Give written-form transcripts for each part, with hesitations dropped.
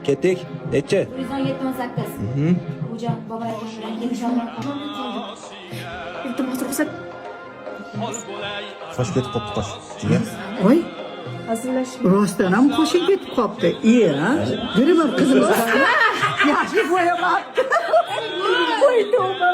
Ketdik. Nechi? 117-18. Bujon boborajon bilan kelisholmay Iltimos ruxsat. Qosh ketib qopti qosh. Jigar. Voy. Hazırlash. Rostdan ham qo'shib ketib qopti. Iya. Yurib bir qizim. Yaxshi bo'lyapti. Voy tavba.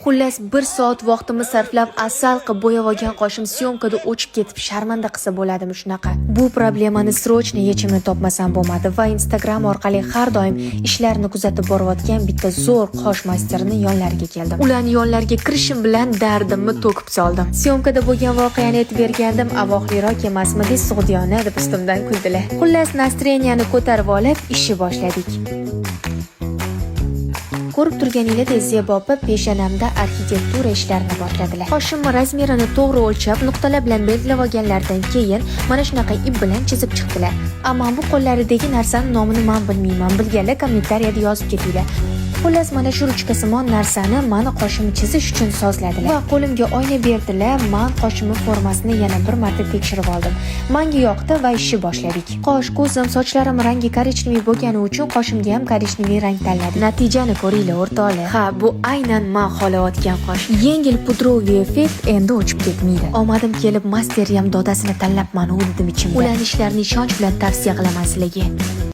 Xullas 1 soat vaqtimiz sarflab asal qilib bo'yab olgan qoshim syomkada o'chib ketib sharmanda qilsa bo'ladimi shunaqa. Bu problemani srochni yechimini topmasam bo'lmadi va Instagram orqali har doim ishlarini kuzatib borayotgan bitta zo'r qosh masterini yonlariga keldim. Ularning yonlariga kirishim bilan dardimni to'kib soldim. Syomkada bo'lgan voqeani aytib bergandim, avohliroq emasmi deb Sug'diyona deb ustimdan kuldilar. Xullas настроенияni ko'tarib olib ishni boshladik. Ko'rib turganingizdek Zebo opa peshonamda arxitektura ishlarini boshladilar. Qoshimni razmerini to'g'ri o'lchab, nuqtalar bilan belgilab olganlaridan keyin mana shunaqa ip bilan chizib chiqdilar. Ammo bu qo'llaridagi narsaning nomini men bilmayman. Bilganlar kommentariyada yozib ketinglar. Xullas mana shu ruchkasimon narsani meni qoshimni chizish uchun sozladilar va qo'limga oyna berdilar. Men qoshimning formasini yana bir marta tekshirib oldim. Menga yoqdi va ishni boshladik. Qosh, ko'zim, sochlarim rangi korичневый bo'lgani uchun qoshimga ham korичневый rang tanladim. Natijani ko'ringlar o'rtoqlar. Ha, bu aynan men xohlayotgan qosh. Yengil pudroviy effekt endi o'chib ketmaydi. Omadim kelib master ham dodasini tanlab meni o'ldim ichimda. Ularning ishlarini ishonch bilan tavsiya qilaman sizlarga.